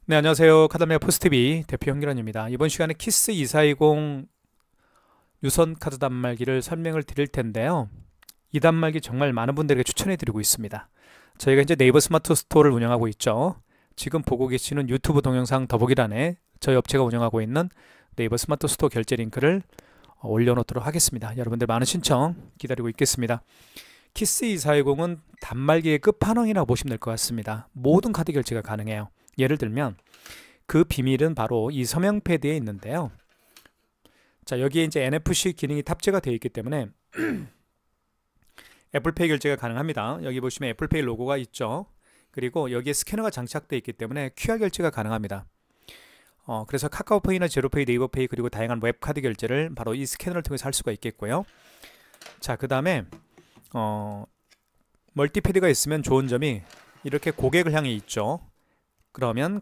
네, 안녕하세요. 카드메어 포스티비 대표 현기란입니다. 이번 시간에 키스 2420 유선 카드 단말기를 설명을 드릴 텐데요. 이 단말기 정말 많은 분들에게 추천해 드리고 있습니다. 저희가 이제 네이버 스마트 스토어를 운영하고 있죠. 지금 보고 계시는 유튜브 동영상 더보기란에 저희 업체가 운영하고 있는 네이버 스마트 스토어 결제 링크를 올려놓도록 하겠습니다. 여러분들 많은 신청 기다리고 있겠습니다. 키스 2420은 단말기의 끝판왕이라고 보시면 될 것 같습니다. 모든 카드 결제가 가능해요. 예를 들면 그 비밀은 바로 이 서명 패드에 있는데요. 자, 여기에 이제 NFC 기능이 탑재가 되어 있기 때문에 애플페이 결제가 가능합니다. 여기 보시면 애플페이 로고가 있죠. 그리고 여기에 스캐너가 장착되어 있기 때문에 QR 결제가 가능합니다. 그래서 카카오페이나 제로페이, 네이버페이 그리고 다양한 웹카드 결제를 바로 이 스캐너를 통해서 할 수가 있겠고요. 자, 그 다음에 멀티패드가 있으면 좋은 점이 이렇게 고객을 향해 있죠. 그러면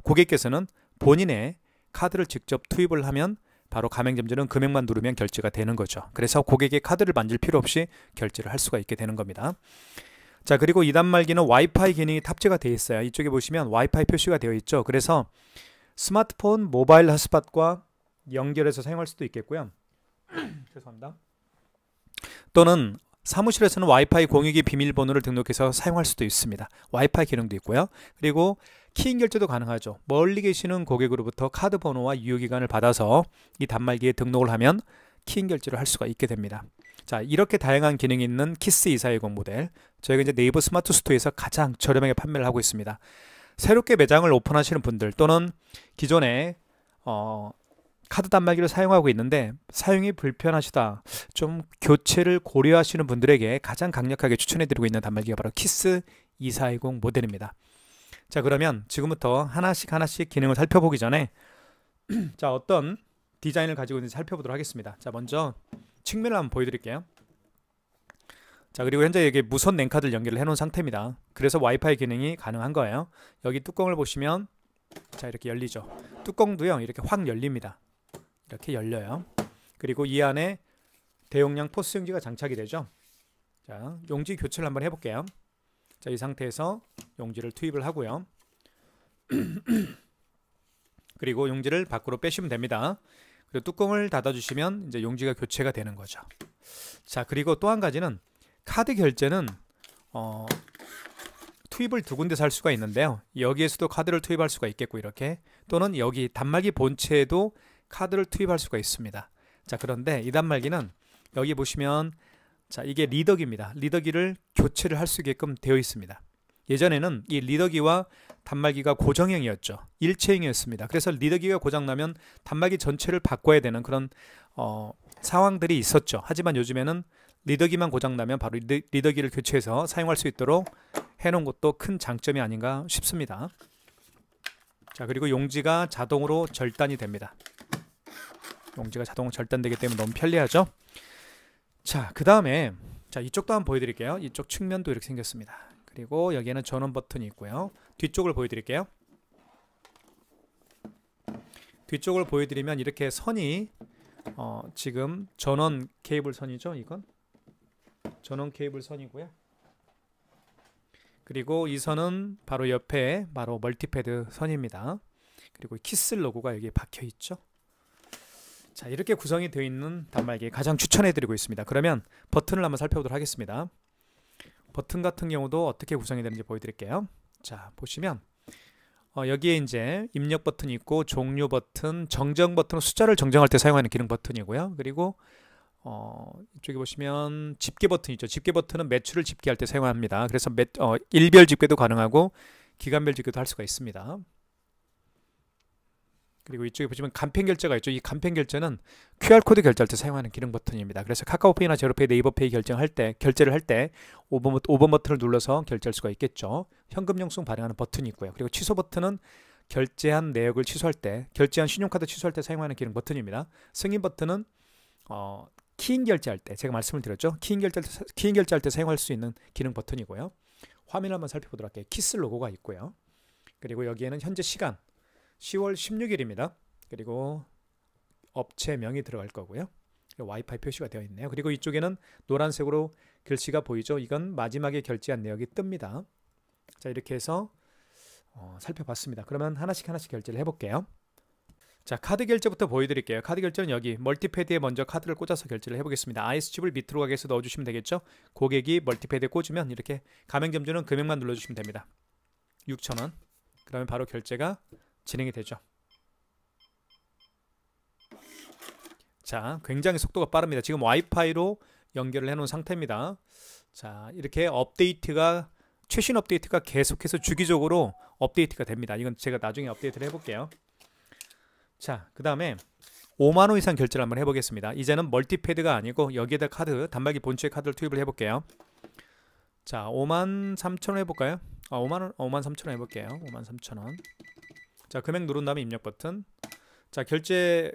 고객께서는 본인의 카드를 직접 투입을 하면 바로 가맹점주는 금액만 누르면 결제가 되는 거죠. 그래서 고객의 카드를 만질 필요 없이 결제를 할 수가 있게 되는 겁니다. 자, 그리고 이 단말기는 와이파이 기능이 탑재가 되어 있어요. 이쪽에 보시면 와이파이 표시가 되어 있죠. 그래서 스마트폰 모바일 핫스팟과 연결해서 사용할 수도 있겠고요. 죄송합니다. 또는 사무실에서는 와이파이 공유기 비밀번호를 등록해서 사용할 수도 있습니다. 와이파이 기능도 있고요. 그리고 키인 결제도 가능하죠. 멀리 계시는 고객으로부터 카드 번호와 유효기간을 받아서 이 단말기에 등록을 하면 키인 결제를 할 수가 있게 됩니다. 자, 이렇게 다양한 기능이 있는 키스 2420 모델, 저희가 이제 네이버 스마트 스토어에서 가장 저렴하게 판매를 하고 있습니다. 새롭게 매장을 오픈하시는 분들 또는 기존에 카드 단말기를 사용하고 있는데 사용이 불편하시다, 좀 교체를 고려하시는 분들에게 가장 강력하게 추천해드리고 있는 단말기가 바로 키스 2420 모델입니다. 자, 그러면 지금부터 하나씩 기능을 살펴보기 전에 자, 어떤 디자인을 가지고 있는지 살펴보도록 하겠습니다. 자, 먼저 측면을 한번 보여드릴게요. 자, 그리고 현재 여기 무선 랜카드를 연결을 해놓은 상태입니다. 그래서 와이파이 기능이 가능한 거예요. 여기 뚜껑을 보시면 자, 이렇게 열리죠. 뚜껑도요 이렇게 확 열립니다. 이렇게 열려요. 그리고 이 안에 대용량 포스 용지가 장착이 되죠. 자, 용지 교체를 한번 해볼게요. 자, 이 상태에서 용지를 투입을 하고요. 그리고 용지를 밖으로 빼시면 됩니다. 그리고 뚜껑을 닫아주시면 이제 용지가 교체가 되는 거죠. 자, 그리고 또 한 가지는 카드 결제는 투입을 두 군데서 할 수가 있는데요. 여기에서도 카드를 투입할 수가 있겠고, 이렇게 또는 여기 단말기 본체에도 카드를 투입할 수가 있습니다. 자, 그런데 이 단말기는 여기 보시면 자, 이게 리더기입니다. 리더기를 교체를 할 수 있게끔 되어 있습니다. 예전에는 이 리더기와 단말기가 고정형이었죠. 일체형이었습니다. 그래서 리더기가 고장나면 단말기 전체를 바꿔야 되는 그런 상황들이 있었죠. 하지만 요즘에는 리더기만 고장나면 바로 리더기를 교체해서 사용할 수 있도록 해놓은 것도 큰 장점이 아닌가 싶습니다. 자, 그리고 용지가 자동으로 절단이 됩니다. 용지가 자동으로 절단되기 때문에 너무 편리하죠. 자, 그 다음에 자, 이쪽도 한번 보여드릴게요. 이쪽 측면도 이렇게 생겼습니다. 그리고 여기에는 전원 버튼이 있고요. 뒤쪽을 보여드릴게요. 뒤쪽을 보여드리면 이렇게 선이 지금 전원 케이블 선이죠. 이건 전원 케이블 선이고요. 그리고 이 선은 바로 옆에 바로 멀티패드 선입니다. 그리고 키스 로고가 여기에 박혀 있죠. 자, 이렇게 구성이 되어 있는 단말기 가장 추천해드리고 있습니다. 그러면 버튼을 한번 살펴보도록 하겠습니다. 버튼 같은 경우도 어떻게 구성이 되는지 보여드릴게요. 자, 보시면 여기에 이제 입력 버튼이 있고 종료 버튼, 정정 버튼은 숫자를 정정할 때 사용하는 기능 버튼이고요. 그리고 이쪽에 보시면 집계 버튼 있죠. 집계 버튼은 매출을 집계할 때 사용합니다. 그래서 일별 집계도 가능하고 기간별 집계도 할 수가 있습니다. 그리고 이쪽에 보시면 간편 결제가 있죠. 이 간편 결제는 QR코드 결제할 때 사용하는 기능 버튼입니다. 그래서 카카오페이나 제로페이, 네이버페이 결제를 할 때 5번 버튼을 눌러서 결제할 수가 있겠죠. 현금 영수증 발행하는 버튼이 있고요. 그리고 취소 버튼은 결제한 내역을 취소할 때, 결제한 신용카드 취소할 때 사용하는 기능 버튼입니다. 승인 버튼은 키인 결제할 때, 제가 말씀을 드렸죠. 키인 결제할 때 사용할 수 있는 기능 버튼이고요. 화면을 한번 살펴보도록 할게요. 키스 로고가 있고요. 그리고 여기에는 현재 시간 10월 16일입니다. 그리고 업체명이 들어갈 거고요. 와이파이 표시가 되어 있네요. 그리고 이쪽에는 노란색으로 글씨가 보이죠. 이건 마지막에 결제한 내역이 뜹니다. 자, 이렇게 해서 살펴봤습니다. 그러면 하나씩 결제를 해볼게요. 자, 카드 결제부터 보여드릴게요. 카드 결제는 여기 멀티패드에 먼저 카드를 꽂아서 결제를 해보겠습니다. IS칩을 밑으로 가게 해서 넣어주시면 되겠죠. 고객이 멀티패드에 꽂으면 이렇게 가맹점주는 금액만 눌러주시면 됩니다. 6,000원. 그러면 바로 결제가 진행이 되죠. 자, 굉장히 속도가 빠릅니다. 지금 와이파이로 연결을 해놓은 상태입니다. 자, 이렇게 최신 업데이트가 계속해서 주기적으로 업데이트가 됩니다. 이건 제가 나중에 업데이트를 해볼게요. 자, 그 다음에 5만원 이상 결제를 한번 해보겠습니다. 이제는 멀티패드가 아니고 여기에다 단말기 본체 카드를 투입을 해볼게요. 자, 53,000원 해볼까요? 53,000원 해볼게요. 53,000원. 자, 금액 누른 다음에 입력 버튼. 자, 결제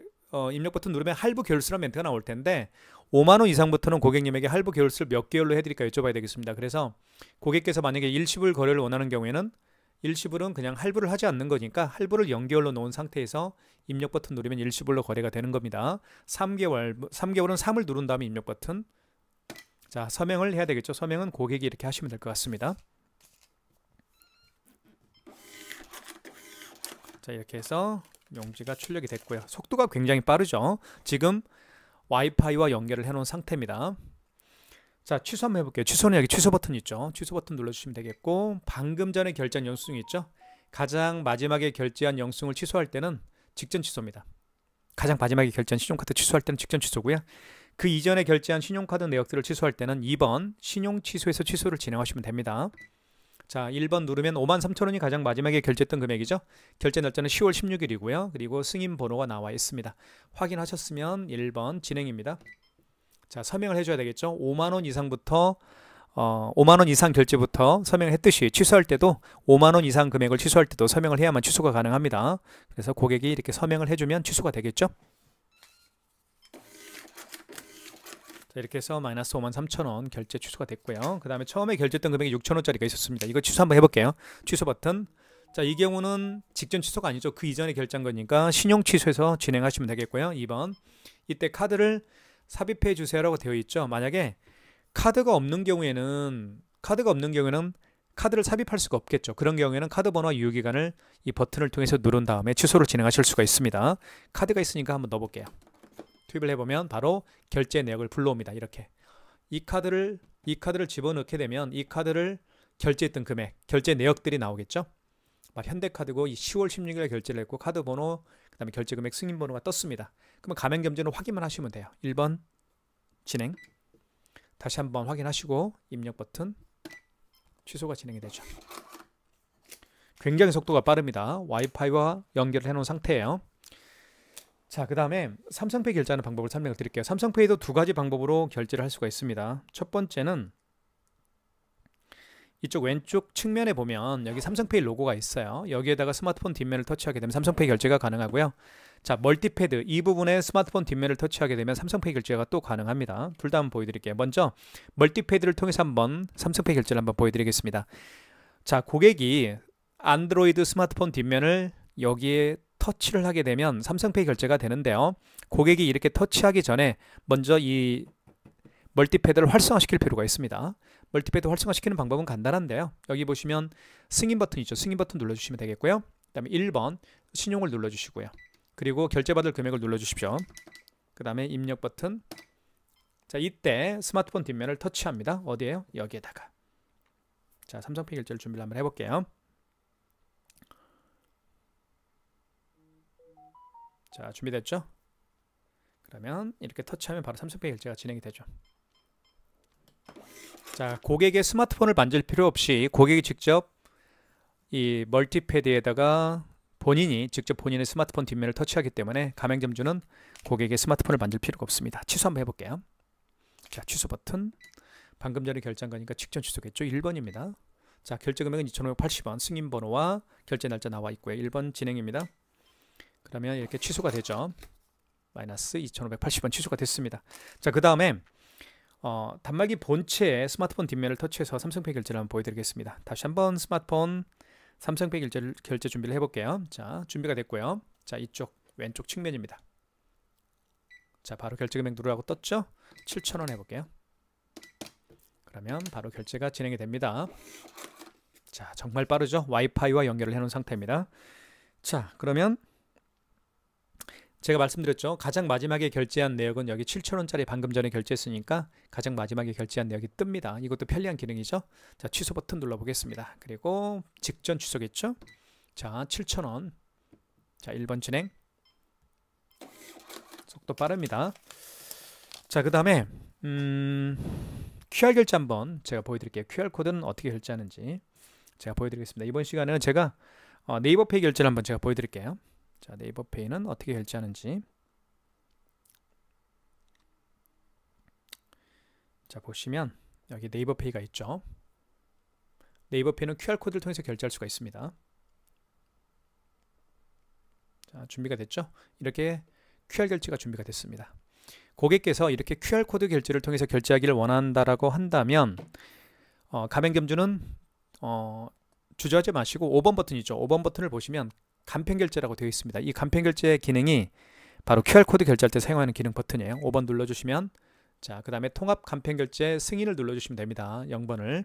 입력 버튼 누르면 할부 계열수란 멘트가 나올 텐데 5만원 이상부터는 고객님에게 할부 계열수를 몇 개월로 해드릴까 여쭤봐야 되겠습니다. 그래서 고객께서 만약에 일시불 거래를 원하는 경우에는 일시불은 그냥 할부를 하지 않는 거니까 할부를 0개월로 놓은 상태에서 입력 버튼 누르면 일시불로 거래가 되는 겁니다. 3개월은 3을 누른 다음에 입력 버튼. 자, 서명을 해야 되겠죠. 서명은 고객이 이렇게 하시면 될 것 같습니다. 자, 이렇게 해서 용지가 출력이 됐고요. 속도가 굉장히 빠르죠. 지금 와이파이와 연결을 해놓은 상태입니다. 자, 취소 한번 해볼게요. 취소는 여기 취소 버튼 있죠. 취소 버튼 눌러주시면 되겠고, 방금 전에 결제한 영수증 있죠. 가장 마지막에 결제한 영수증을 취소할 때는 직전 취소입니다. 가장 마지막에 결제한 신용카드 취소할 때는 직전 취소고요. 그 이전에 결제한 신용카드 내역들을 취소할 때는 2번 신용 취소에서 취소를 진행하시면 됩니다. 자, 1번 누르면 53,000원이 가장 마지막에 결제했던 금액이죠. 결제 날짜는 10월 16일이고요. 그리고 승인 번호가 나와 있습니다. 확인하셨으면 1번 진행입니다. 자, 서명을 해줘야 되겠죠. 5만원 이상부터 5만원 이상 결제부터 서명을 했듯이 취소할 때도 5만원 이상 금액을 취소할 때도 서명을 해야만 취소가 가능합니다. 그래서 고객이 이렇게 서명을 해주면 취소가 되겠죠. 자, 이렇게 해서 마이너스 53,000원 결제 취소가 됐고요. 그 다음에 처음에 결제했던 금액이 6,000원짜리가 있었습니다. 이거 취소 한번 해볼게요. 취소 버튼. 자, 이 경우는 직전 취소가 아니죠. 그 이전에 결제한 거니까 신용 취소해서 진행하시면 되겠고요. 2번. 이때 카드를 삽입해 주세요라고 되어 있죠. 만약에 카드가 없는 경우에는 카드를 삽입할 수가 없겠죠. 그런 경우에는 카드 번호와 유효기간을 이 버튼을 통해서 누른 다음에 취소를 진행하실 수가 있습니다. 카드가 있으니까 한번 넣어볼게요. 투입을 해보면 바로 결제 내역을 불러옵니다. 이렇게 이 카드를 집어넣게 되면 이 카드를 결제했던 금액, 결제 내역들이 나오겠죠. 현대카드고 10월 16일에 결제를 했고 카드 번호, 그 다음에 결제 금액, 승인 번호가 떴습니다. 그러면 가맹점주는 확인만 하시면 돼요. 1번 진행. 다시 한번 확인하시고 입력 버튼. 취소가 진행이 되죠. 굉장히 속도가 빠릅니다. 와이파이와 연결을 해놓은 상태예요. 자, 그 다음에 삼성페이 결제하는 방법을 설명을 드릴게요. 삼성페이도 두 가지 방법으로 결제를 할 수가 있습니다. 첫 번째는 이쪽 왼쪽 측면에 보면 여기 삼성페이 로고가 있어요. 여기에다가 스마트폰 뒷면을 터치하게 되면 삼성페이 결제가 가능하고요. 자, 멀티패드 이 부분에 스마트폰 뒷면을 터치하게 되면 삼성페이 결제가 또 가능합니다. 둘 다 한번 보여드릴게요. 먼저 멀티패드를 통해서 한번 삼성페이 결제를 한번 보여드리겠습니다. 자, 고객이 안드로이드 스마트폰 뒷면을 여기에 터치를 하게 되면 삼성페이 결제가 되는데요. 고객이 이렇게 터치하기 전에 먼저 이 멀티패드를 활성화시킬 필요가 있습니다. 멀티패드 활성화시키는 방법은 간단한데요. 여기 보시면 승인 버튼 있죠. 승인 버튼 눌러주시면 되겠고요. 그 다음에 1번 신용을 눌러주시고요. 그리고 결제받을 금액을 눌러주십시오. 그 다음에 입력 버튼. 자, 이때 스마트폰 뒷면을 터치합니다. 어디에요? 여기에다가. 자, 삼성페이 결제를 준비를 한번 해볼게요. 자, 준비됐죠? 그러면 이렇게 터치하면 바로 삼성페이 결제가 진행이 되죠. 자, 고객의 스마트폰을 만질 필요 없이 고객이 직접 이 멀티패드에다가 본인의 스마트폰 뒷면을 터치하기 때문에 가맹점주는 고객의 스마트폰을 만질 필요가 없습니다. 취소 한번 해볼게요. 자, 취소 버튼. 방금 전에 결제한 거니까 직전 취소겠죠. 1번입니다. 자, 결제 금액은 2,580원. 승인 번호와 결제 날짜 나와 있고요. 1번 진행입니다. 그러면 이렇게 취소가 되죠. 마이너스 2,580원 취소가 됐습니다. 자, 그 다음에 단말기 본체에 스마트폰 뒷면을 터치해서 삼성페이 결제를 한번 보여드리겠습니다. 다시 한번 스마트폰 삼성페이 결제 준비를 해볼게요. 자, 준비가 됐고요. 자, 이쪽 왼쪽 측면입니다. 자, 바로 결제 금액 누르라고 떴죠? 7,000원 해볼게요. 그러면 바로 결제가 진행이 됩니다. 자, 정말 빠르죠? 와이파이와 연결을 해놓은 상태입니다. 자, 그러면 제가 말씀드렸죠. 가장 마지막에 결제한 내역은 여기 7,000원짜리 방금 전에 결제했으니까 가장 마지막에 결제한 내역이 뜹니다. 이것도 편리한 기능이죠. 자, 취소 버튼 눌러보겠습니다. 그리고 직전 취소겠죠. 자, 7,000원. 자, 1번 진행. 속도 빠릅니다. 자, 그 다음에 QR 결제 한번 제가 보여드릴게요. QR코드는 어떻게 결제하는지 제가 보여드리겠습니다. 이번 시간에는 제가 네이버페이 결제를 한번 제가 보여드릴게요. 자, 네이버페이는 어떻게 결제하는지. 자, 보시면 여기 네이버페이가 있죠. 네이버페이는 QR코드를 통해서 결제할 수가 있습니다. 자, 준비가 됐죠? 이렇게 QR 결제가 준비가 됐습니다. 고객께서 이렇게 QR코드 결제를 통해서 결제하기를 원한다라고 한다면 가맹점주는 주저하지 마시고 5번 버튼이죠. 5번 버튼을 보시면 간편결제라고 되어 있습니다. 이 간편결제 기능이 바로 QR코드 결제할 때 사용하는 기능 버튼이에요. 5번 눌러주시면, 자, 그 다음에 통합 간편결제 승인을 눌러주시면 됩니다. 0번을.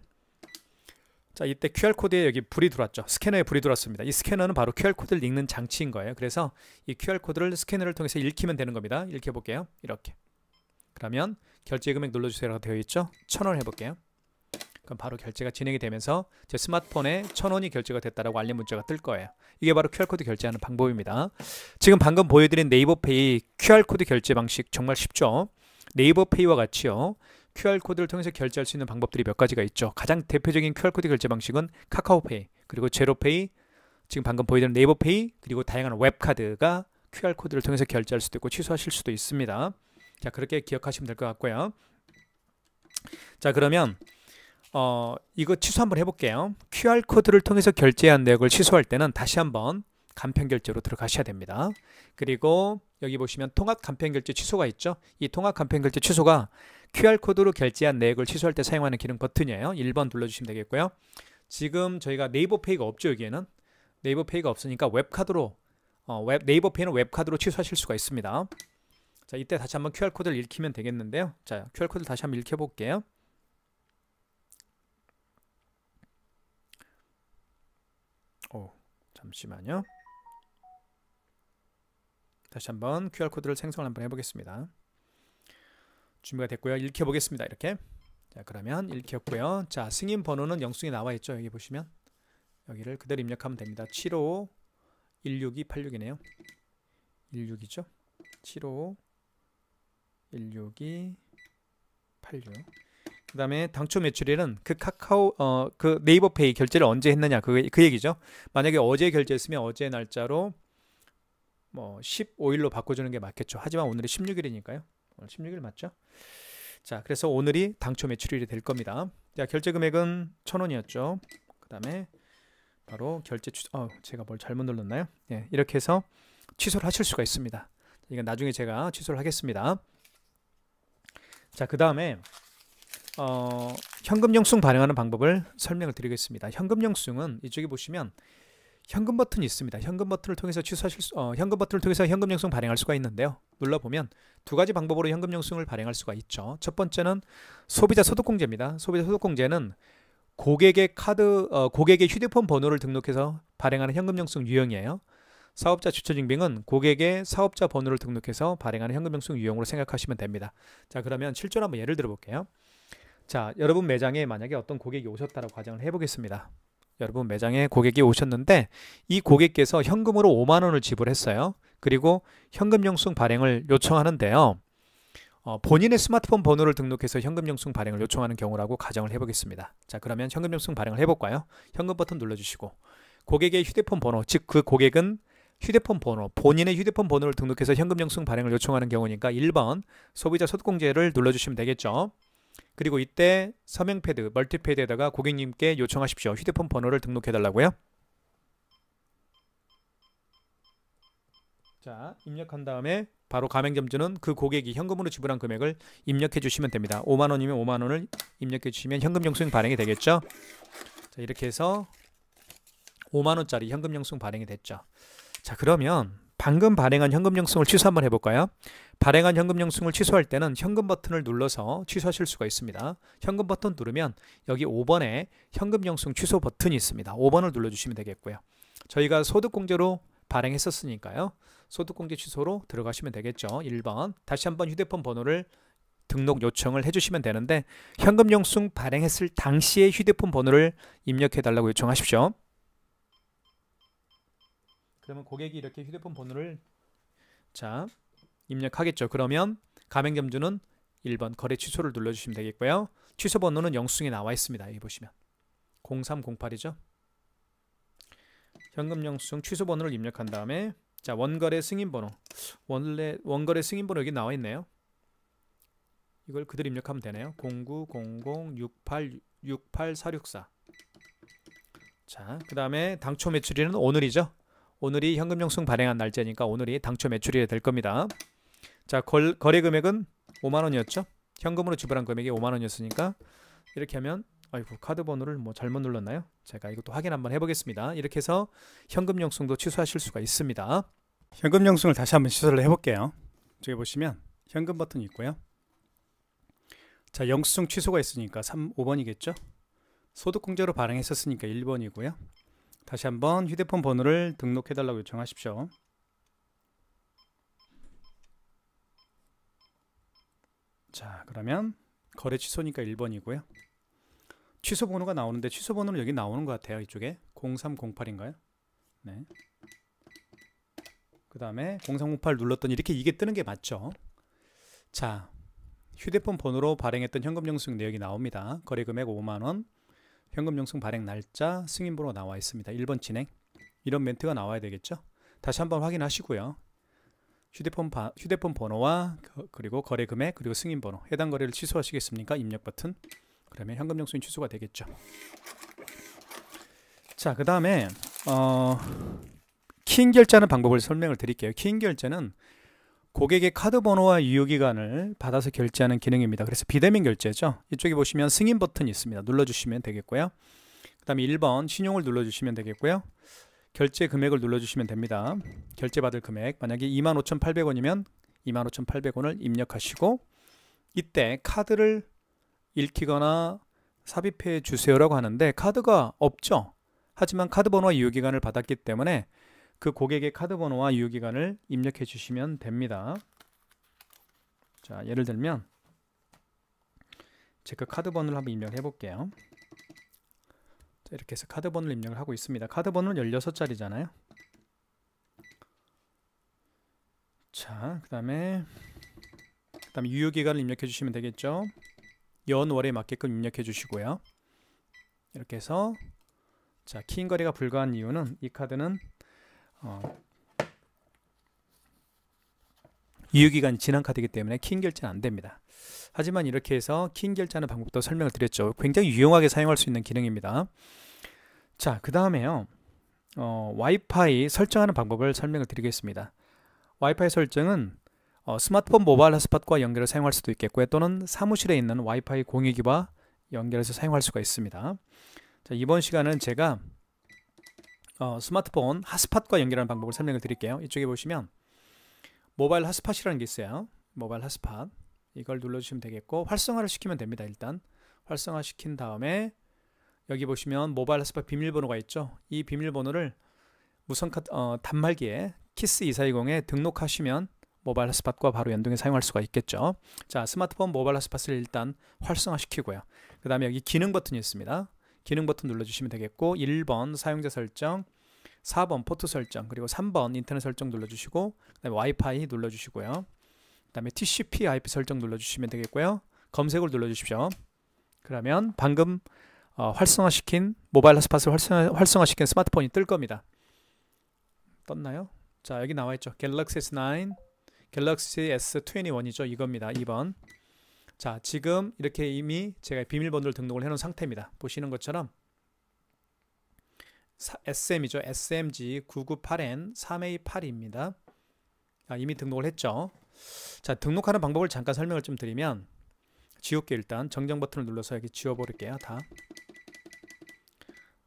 자, 이때 QR코드에 여기 불이 들어왔죠. 스캐너에 불이 들어왔습니다. 이 스캐너는 바로 QR코드를 읽는 장치인 거예요. 그래서 이 QR코드를 스캐너를 통해서 읽히면 되는 겁니다. 읽혀볼게요. 이렇게. 그러면 결제 금액 눌러주세요라고 되어 있죠. 1,000원 해볼게요. 그럼 바로 결제가 진행이 되면서 제 스마트폰에 1,000원이 결제가 됐다라고 알림 문자가 뜰 거예요. 이게 바로 QR코드 결제하는 방법입니다. 지금 방금 보여드린 네이버페이 QR코드 결제 방식 정말 쉽죠. 네이버페이와 같이요. QR코드를 통해서 결제할 수 있는 방법들이 몇 가지가 있죠. 가장 대표적인 QR코드 결제 방식은 카카오페이, 그리고 제로페이, 지금 방금 보여드린 네이버페이, 그리고 다양한 웹카드가 QR코드를 통해서 결제할 수도 있고 취소하실 수도 있습니다. 자, 그렇게 기억하시면 될 것 같고요. 자, 그러면 이거 취소 한번 해볼게요. QR코드를 통해서 결제한 내역을 취소할 때는 다시 한번 간편결제로 들어가셔야 됩니다. 그리고 여기 보시면 통합 간편결제 취소가 있죠. 이 통합 간편결제 취소가 QR코드로 결제한 내역을 취소할 때 사용하는 기능 버튼이에요. 1번 눌러주시면 되겠고요. 지금 저희가 네이버페이가 없죠. 여기에는 네이버페이가 없으니까 웹카드로 네이버페이는 웹카드로 취소하실 수가 있습니다. 자, 이때 다시 한번 QR코드를 읽히면 되겠는데요. 자, QR코드를 다시 한번 읽혀볼게요. 잠시만요. 다시 한번 QR코드를 생성을 한번 해보겠습니다. 준비가 됐고요. 읽혀보겠습니다. 이렇게. 자, 그러면 읽혔고요. 자, 승인 번호는 영수증에 나와 있죠. 여기 보시면 여기를 그대로 입력하면 됩니다. 75 16286이네요. 16이죠. 75 16286. 그 다음에 당초 매출일은 그 그 네이버페이 결제를 언제 했느냐 그 얘기죠. 만약에 어제 결제했으면 어제 날짜로 뭐 15일로 바꿔주는 게 맞겠죠. 하지만 오늘이 16일이니까요. 오늘 16일 맞죠? 자, 그래서 오늘이 당초 매출일이 될 겁니다. 자, 결제 금액은 1,000원이었죠. 그 다음에 바로 결제 취소, 제가 뭘 잘못 눌렀나요? 예, 이렇게 해서 취소를 하실 수가 있습니다. 이건 나중에 제가 취소를 하겠습니다. 자, 그 다음에 현금 영수증 발행하는 방법을 설명을 드리겠습니다. 현금 영수증은 이쪽에 보시면 현금 버튼이 있습니다. 현금 버튼을 통해서 현금 버튼을 통해서 현금 영수증 발행할 수가 있는데요. 눌러보면 두 가지 방법으로 현금 영수증을 발행할 수가 있죠. 첫 번째는 소비자 소득공제입니다. 소비자 소득공제는 고객의 고객의 휴대폰 번호를 등록해서 발행하는 현금 영수증 유형이에요. 사업자 주처증빙은 고객의 사업자 번호를 등록해서 발행하는 현금 영수증 유형으로 생각하시면 됩니다. 자, 그러면 실제로 한번 예를 들어 볼게요. 자, 여러분 매장에 만약에 어떤 고객이 오셨다라고 가정을 해보겠습니다. 여러분 매장에 고객이 오셨는데 이 고객께서 현금으로 5만 원을 지불했어요. 그리고 현금 영수증 발행을 요청하는데요. 본인의 스마트폰 번호를 등록해서 현금 영수증 발행을 요청하는 경우라고 가정을 해보겠습니다. 자, 그러면 현금 영수증 발행을 해볼까요? 현금 버튼 눌러주시고 고객의 휴대폰 번호, 즉 그 고객은 휴대폰 번호, 본인의 휴대폰 번호를 등록해서 현금 영수증 발행을 요청하는 경우니까 1번 소비자 소득공제를 눌러주시면 되겠죠. 그리고 이때 서명 패드, 멀티패드에다가 고객님께 요청하십시오. 휴대폰 번호를 등록해달라고요. 자, 입력한 다음에 바로 가맹점주는 그 고객이 현금으로 지불한 금액을 입력해 주시면 됩니다. 5만 원이면 5만 원을 입력해 주시면 현금 영수증 발행이 되겠죠. 자, 이렇게 해서 5만 원짜리 현금 영수증 발행이 됐죠. 자, 그러면 방금 발행한 현금 영수증을 취소 한번 해볼까요? 발행한 현금 영수증을 취소할 때는 현금 버튼을 눌러서 취소하실 수가 있습니다. 현금 버튼 누르면 여기 5번에 현금 영수증 취소 버튼이 있습니다. 5번을 눌러주시면 되겠고요. 저희가 소득공제로 발행했었으니까요. 소득공제 취소로 들어가시면 되겠죠. 1번 다시 한번 휴대폰 번호를 등록 요청을 해주시면 되는데 현금 영수증 발행했을 당시에 휴대폰 번호를 입력해 달라고 요청하십시오. 그러면 고객이 이렇게 휴대폰 번호를 입력하겠죠. 그러면 가맹점주는 1번 거래 취소를 눌러주시면 되겠고요. 취소 번호는 영수증에 나와 있습니다. 여기 보시면 0308이죠. 현금 영수증 취소 번호를 입력한 다음에 원거래 승인 번호, 원래 원거래 승인 번호 여기 나와 있네요. 이걸 그대로 입력하면 되네요. 09006864. 그 다음에 당초 매출일은 오늘이죠. 오늘이 현금 영수증 발행한 날짜니까 오늘이 당초 매출이 될 겁니다. 거래 금액은 5만원이었죠. 현금으로 지불한 금액이 5만원이었으니까 이렇게 하면 아이고 카드 번호를 잘못 눌렀나요? 제가 이것도 확인 한번 해보겠습니다. 이렇게 해서 현금 영수증도 취소하실 수가 있습니다. 현금 영수증을 다시 한번 취소를 해볼게요. 저기 보시면 현금 버튼이 있고요. 영수증 취소가 있으니까 5번이겠죠. 소득공제로 발행했었으니까 1번이고요. 다시 한번 휴대폰 번호를 등록해달라고 요청하십시오. 그러면 거래 취소니까 1번이고요. 취소 번호가 나오는데 취소 번호는 여기 나오는 것 같아요. 이쪽에 0308인가요? 네. 그 다음에 0308 눌렀더니 이렇게 이게 뜨는 게 맞죠? 휴대폰 번호로 발행했던 현금 영수증 내역이 나옵니다. 거래 금액 5만원, 현금 영수증 발행 날짜, 승인 번호 나와 있습니다. 1번 진행. 이런 멘트가 나와야 되겠죠? 다시 한번 확인하시고요. 휴대폰 번호와 그리고 거래 금액 그리고 승인 번호, 해당 거래를 취소하시겠습니까? 입력 버튼. 그러면 현금 영수증 취소가 되겠죠. 그 다음에 키인 결제하는 방법을 설명을 드릴게요. 키인 결제는 고객의 카드 번호와 유효기간을 받아서 결제하는 기능입니다. 그래서 비대면 결제죠. 이쪽에 보시면 승인 버튼이 있습니다. 눌러주시면 되겠고요. 그 다음에 1번 신용을 눌러주시면 되겠고요. 결제 금액을 눌러주시면 됩니다. 결제받을 금액 만약에 25,800원이면 25,800원을 입력하시고 이때 카드를 읽히거나 삽입해 주세요라고 하는데 카드가 없죠. 하지만 카드 번호와 유효기간을 받았기 때문에 그 고객의 카드 번호와 유효기간을 입력해 주시면 됩니다. 예를 들면 제가 카드 번호를 한번 입력해 볼게요. 이렇게 해서 카드 번호를 입력을 하고 있습니다. 카드 번호는 16자리잖아요. 그 다음에 유효기간을 입력해 주시면 되겠죠. 연월에 맞게끔 입력해 주시고요. 이렇게 해서 키인 거래가 불가한 이유는 이 카드는 유효기간이 지난 카드이기 때문에 키인 결제는 안됩니다. 하지만 이렇게 해서 키인 결제하는 방법도 설명을 드렸죠. 굉장히 유용하게 사용할 수 있는 기능입니다. 그 다음에요. 와이파이 설정하는 방법을 설명을 드리겠습니다. 와이파이 설정은 스마트폰 모바일 핫스팟과 연결해서 사용할 수도 있겠고요. 또는 사무실에 있는 와이파이 공유기와 연결해서 사용할 수가 있습니다. 이번 시간은 제가 스마트폰 핫스팟과 연결하는 방법을 설명을 드릴게요. 이쪽에 보시면 모바일 핫스팟이라는 게 있어요. 모바일 핫스팟 이걸 눌러주시면 되겠고 활성화를 시키면 됩니다. 일단 활성화 시킨 다음에 여기 보시면 모바일 핫스팟 비밀번호가 있죠. 이 비밀번호를 무선 단말기에 키스2420에 등록하시면 모바일 핫스팟과 바로 연동해 사용할 수가 있겠죠. 스마트폰 모바일 핫스팟을 일단 활성화 시키고요. 그 다음에 여기 기능 버튼이 있습니다. 기능 버튼 눌러주시면 되겠고 1번 사용자 설정, 4번 포트 설정, 그리고 3번 인터넷 설정 눌러주시고 그 다음에 와이파이 눌러주시고요. 그 다음에 TCP IP 설정 눌러주시면 되겠고요. 검색을 눌러주십시오. 그러면 방금 활성화시킨 모바일 핫스팟을 활성화시킨 스마트폰이 뜰 겁니다. 떴나요? 여기 나와있죠. 갤럭시 S9, 갤럭시 S21이죠. 이겁니다. 2번. 지금 이렇게 이미 제가 비밀번호를 등록을 해놓은 상태입니다. 보시는 것처럼 SM이죠. SMG998N 3A8입니다. 이미 등록을 했죠. 등록하는 방법을 잠깐 설명을 좀 드리면 지울게 일단 정정 버튼을 눌러서 여기 지워버릴게요. 다.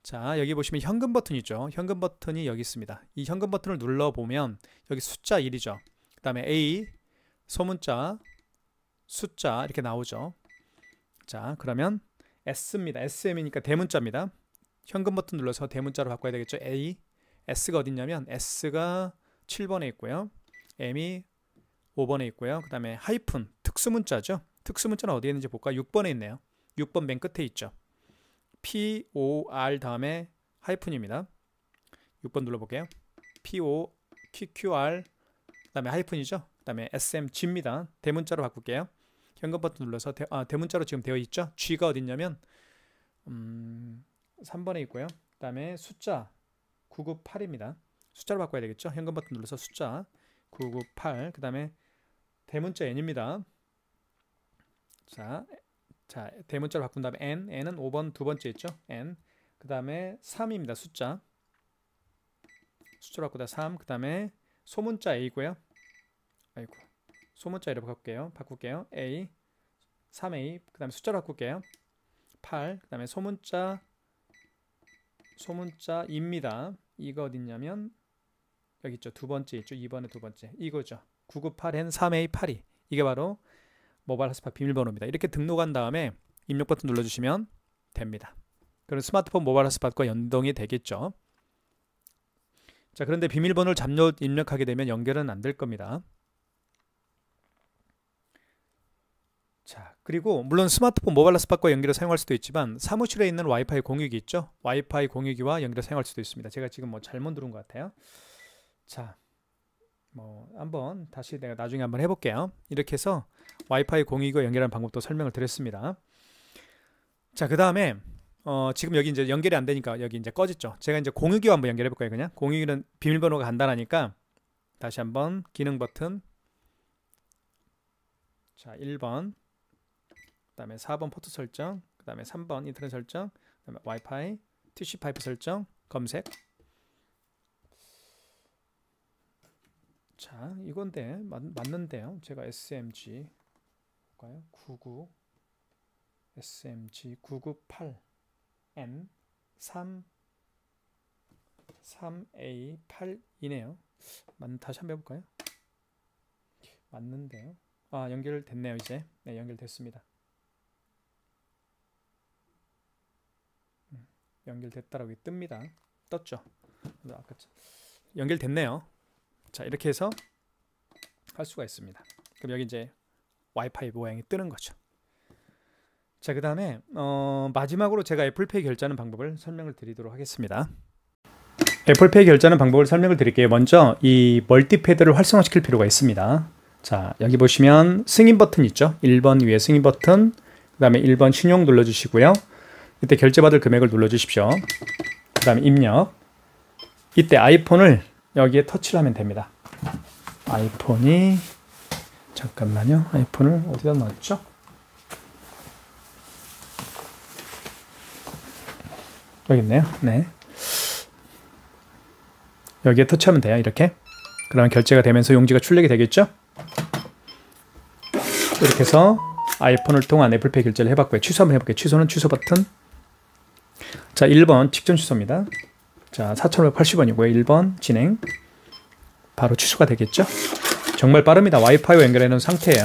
자, 여기 보시면 현금 버튼 있죠. 현금 버튼이 여기 있습니다. 이 현금 버튼을 눌러보면 여기 숫자 1이죠. 그 다음에 A, 소문자, 숫자 이렇게 나오죠. 자, 그러면 S입니다. SM이니까 대문자입니다. 현금 버튼 눌러서 대문자로 바꿔야 되겠죠. A, S가 어디 있냐면 S가 7번에 있고요. M이 5번에 있고요. 그 다음에 하이픈, 특수문자죠. 특수문자는 어디에 있는지 볼까? 6번에 있네요. 6번 맨 끝에 있죠. POR 다음에 하이픈입니다. 6번 눌러볼게요. POQQR 그 다음에 하이픈이죠. 그 다음에 SMG입니다. 대문자로 바꿀게요. 현금 버튼 눌러서 대문자로 지금 되어 있죠. G가 어디 있냐면 3번에 있고요. 그 다음에 숫자 998입니다. 숫자로 바꿔야 되겠죠. 현금 버튼 눌러서 숫자 998 그 다음에 대문자 N입니다. 자, 대문자로 바꾼 다음에 N은 5번 두 번째 있죠. N 그 다음에 3입니다. 숫자로 바꾸다 3 그 다음에 소문자 A고요. 아이고 소문자 A로 바꿀게요. A 3A 그 다음에 숫자로 바꿀게요. 8 그 다음에 소문자입니다. 이거 어딨냐면 여기 있죠. 두 번째 있죠. 2번에 두 번째 이거죠. 998N 3A82 이게 바로 모바일 핫스팟 비밀번호입니다. 이렇게 등록한 다음에 입력 버튼 눌러주시면 됩니다. 그럼 스마트폰 모바일 핫스팟과 연동이 되겠죠. 자, 그런데 비밀번호를 잘못 입력하게 되면 연결은 안 될 겁니다. 자, 그리고 물론 스마트폰 모바일 핫스팟과 연결해 사용할 수도 있지만 사무실에 있는 와이파이 공유기 있죠. 와이파이 공유기와 연결해 사용할 수도 있습니다. 제가 지금 잘못 누른 것 같아요. 자, 한번 다시 내가 나중에 한번 해볼게요. 이렇게 해서 와이파이 공유기와 연결하는 방법도 설명을 드렸습니다. 자, 그 다음에 지금 여기 이제 연결이 안 되니까 여기 이제 꺼졌죠. 제가 이제 공유기와 한번 연결해 볼까요? 그냥 공유기는 비밀번호가 간단하니까 다시 한번 기능 버튼. 자, 1번 그 다음에 4번 포트 설정, 그 다음에 3번 인터넷 설정, 그 다음에 와이파이 TC 파이프 설정 검색. 자, 이건데 맞는데요. 제가 SMG 볼까요? 99 SMG 998N 3A82네요. 다시 한번 해볼까요? 맞는데요. 아, 연결됐네요. 이제 네, 연결됐습니다. 연결됐다라고 뜹니다. 떴죠. 아까 연결됐네요. 자, 이렇게 해서 할 수가 있습니다. 그럼 여기 이제 와이파이 모양이 뜨는 거죠. 자, 그 다음에 마지막으로 제가 애플페이 결제하는 방법을 설명을 드리도록 하겠습니다. 애플페이 결제하는 방법을 설명을 드릴게요. 먼저 이 멀티패드를 활성화시킬 필요가 있습니다. 자, 여기 보시면 승인 버튼 있죠. 1번 위에 승인 버튼, 그 다음에 1번 신용 눌러주시고요. 이때 결제받을 금액을 눌러주십시오. 그 다음에 입력. 이때 아이폰을 여기에 터치를 하면 됩니다. 아이폰이 잠깐만요. 아이폰을 어디다 넣었죠? 여기 있네요. 네. 여기에 터치하면 돼요. 이렇게. 그러면 결제가 되면서 용지가 출력이 되겠죠? 이렇게 해서 아이폰을 통한 애플페이 결제를 해봤고요. 취소 한번 해볼게요. 취소는 취소 버튼. 자, 1번 직전 취소입니다. 자, 4,580원이고요. 1번 진행. 바로 취소가 되겠죠? 정말 빠릅니다. 와이파이와 연결해 놓은 상태예요.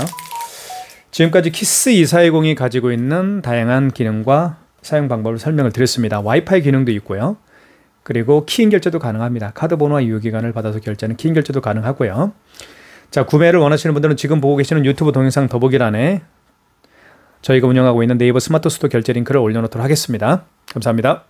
지금까지 키스2410이 가지고 있는 다양한 기능과 사용 방법을 설명을 드렸습니다. 와이파이 기능도 있고요. 그리고 키인 결제도 가능합니다. 카드 번호와 유효기간을 받아서 결제하는 키인 결제도 가능하고요. 자, 구매를 원하시는 분들은 지금 보고 계시는 유튜브 동영상 더보기란에 저희가 운영하고 있는 네이버 스마트 스토어 결제 링크를 올려놓도록 하겠습니다. 감사합니다.